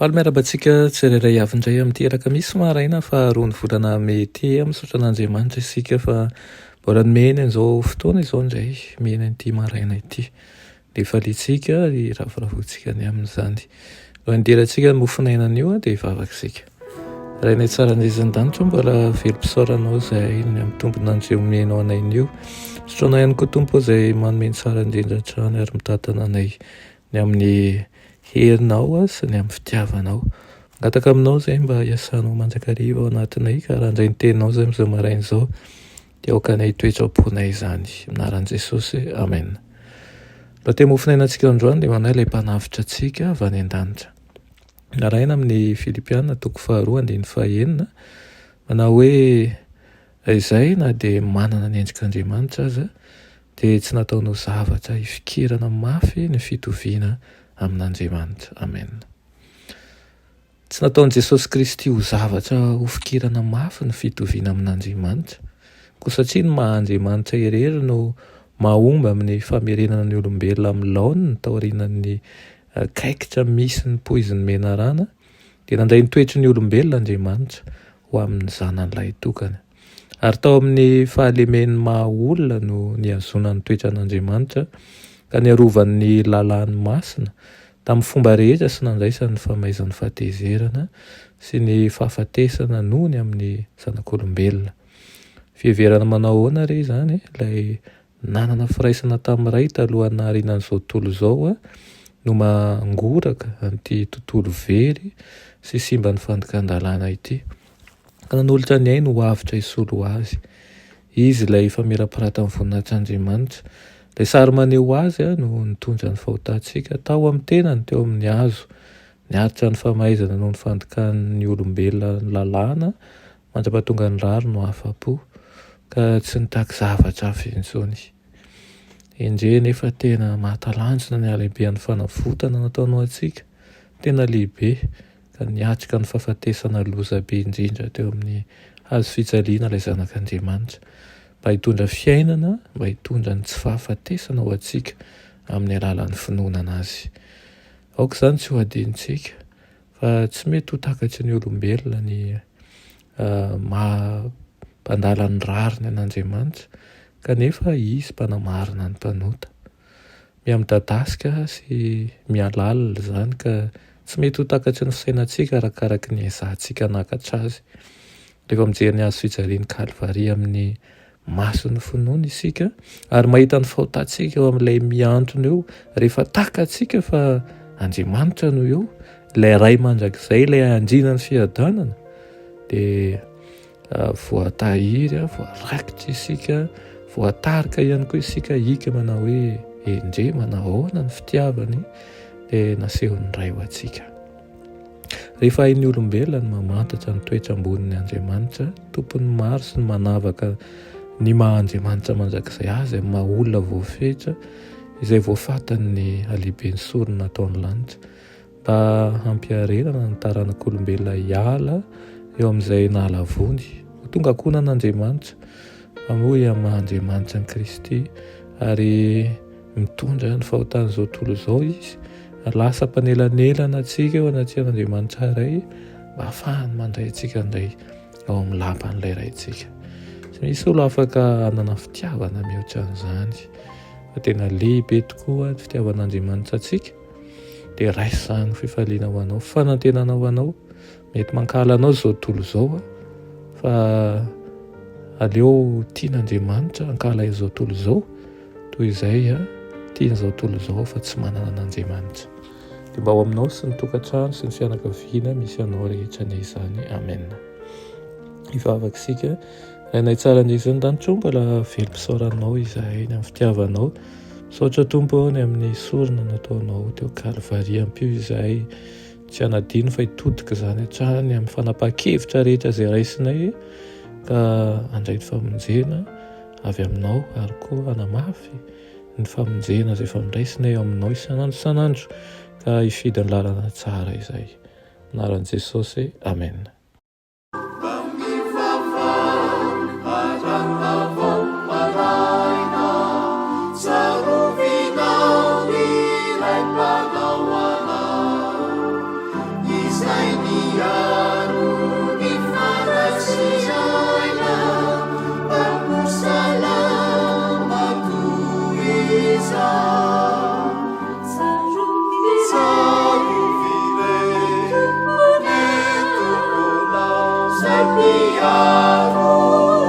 Faly miarabantsika tsirairay avy indray amin'ity alakamisy maraina faharoa ny volana mety misaotra an'Andriamanitra isika fa mbola nomeny an'izao fotoana izao indray meny an'ity maraina ity. Dia faliantsika ry ravoravoantsika ny amin'izany. Raha nidirantsika ny mofinainan'io dia hivavaka rainay tsara andrizan-danitra mbola velom-pisaoranao izay ny amin'ny tombon'andreo menao anain'io. Sotroanay ihany koa tompo izay manomeny tsara indrindra hatrany ary mitantana anay ny amin'ny herinao sy ny amin'ny fitiavanao. Mangataka aminao izay mba hiasanao manjakariva ao anatinay ka raha indray ny teninao izay amin'izao maraina izao dia aokanay toetra-ponay izany. Anaran'i Jesosy, amen. Raha te mofinainantsika androany dia manay ilay mpanafitra antsika avy any an-danitra. Naraina amin'ny Filipiana toko 2:2-5 manao hoe izay na dia manana ny endrik'Andriamanitra aza dia tsy nataonao zavatra hifikirana mafy ny fitoviana amin'Andriamanitra. Amen. Tsy nataon'i Jesosy Kristy ho zavatra ho fikirana mafy ny fitoviana amin'Andriamanitra. Koa satria ny maha-Andriamanitra irery no mahomba amin'ny famerenana ny olombelona amin'ny laony ny taorian'ny kaikitra misy ny poiziny menarana dia nandray ny toetry ny olombelona Andriamanitra ho amin'ny zanan'ilay tokana. Ary tao amin'ny fahalemeny maha olona no niazona ny toetra an'Andriamanitra ka niarovan'ny lalàny masina tamin'ny fomba rehetra sy nandraisany famaizan'ny fahatezerana sy ny fahafatesana noho ny amin'ny zanak'olombelona. Fiheverana manao ahoana re izany ilay nanana firaisana tamin'iray taloha naharinan'izao tontolo izao no mangoraka an'ity tontolo very sy simba ny fandikan-dalàna ity ka nanolotra ny ainy ho avitra hisolo azy. Izy ilay famera-parata amin'ny voninahitran'Andriamanitra. Ilay sary maneho azy no nitondra ny fahotantsika tao amin'ny tenany teo amin'ny hazo, niaritra ny famaizana noho ny fandikan'ny olombelona ny lalàna mandra-pahatonga ny rary no afa-po ka tsy nitaky zavatra hafa intsony. Endre nefa tena mahatalanjona ny halehibehan'ny fanavotana nataonao antsika, tena lehibe ka niatrika ny fahafatesana lozabe indrindra teo amin'ny hazo fijaliana ilay zanak'Andriamanitra mba hitondra fiainana, mba hitondra ny tsy fahafatesana ho antsika amin'ny alalan'ny finoana azy. Aoka izany tsy ho adinontsika fa tsy mety ho takatry ny olombelona ny mampandala ny rariny an'Andriamanitra kanefa izy mpanamarina ny mpanota. Mihamidadasika sy mialalina izany ka tsy mety ho takatry ny fisainantsika arakaraky ny ezantsika nakatra azy. Rehefa mijery ny hazo fijalian'ny Kalvaria amin'ny mason'ny finoana isika ary mahita ny fahotantsika eo amin'ilay miantona eo rehefa takatsika fa Andriamanitra no eo, ilay ray mandrakizay, ilay andrinan'ny fiadanana dia voatahiry, voarakitra isika, voatarika ihany koa isika hika manao hoe endre manao ahoana ny fitiavany dia nasehon'ny ray ho antsika. Rehefa hain'ny olombelona ny mamantatra ny toetra ambonin'ny Andriamanitra, tompony maro sy ny manavaka ny maha-Andriamanitra mandrakizay azy amin'ny maha olona voafetra izay voafatan'ny halehiben'ny sorona nataon'ny lanitra mba hampiarenana ny taranak'olombelona hiala eo amin'izay nahalavony ho tonga ankonan'Andriamanitra amoy amin'ny maha-Andriamanitra ny Kristy ary mitondra ny fahotan'izao tontolo izao izy lasa mpanelanelana antsika eo anaty an'Andriamanitra iray mba ahafahany mandray antsika indray ao amin'ny lapan'ilay raintsika. Tsy misy olo afaka hanana fitiavana mihoatra an'izany fa tena lehibe tokoa ny fitiavan'Andriamanitra antsika dia raisa izany fifaliana ho anao, fanantenana ho anao. Mety mankala anao izao tontolo izao fa aleo tian'Andriamanitra hankala izao tontolo izao toy izay tian'izao tontolo izao fa tsy manana an'Andriamanitra. Dia mba ao aminao sy ny tokantrano sy ny fianakaviana misy anao rehetra ny izany. Amen. Hivavaka isika rainay tsara andrizan-danitra mbola velom-pisaoranao izahay ny amin'ny fitiavanao. Misaotra Tompo ny amin'ny sorona nataonao teo Kalvaria, ampio izahay tsy hanadino fa hitodika izany hatrany amin'ny fanapahan-kevitra rehetra izay raisinay ka handray ny famonjena avy aminao ary koa hanamafy ny famonjena izay famindraisinay aminao isanandro ka hifidy ny lalana tsara izay. Anaran'i Jesosy, amen. miaro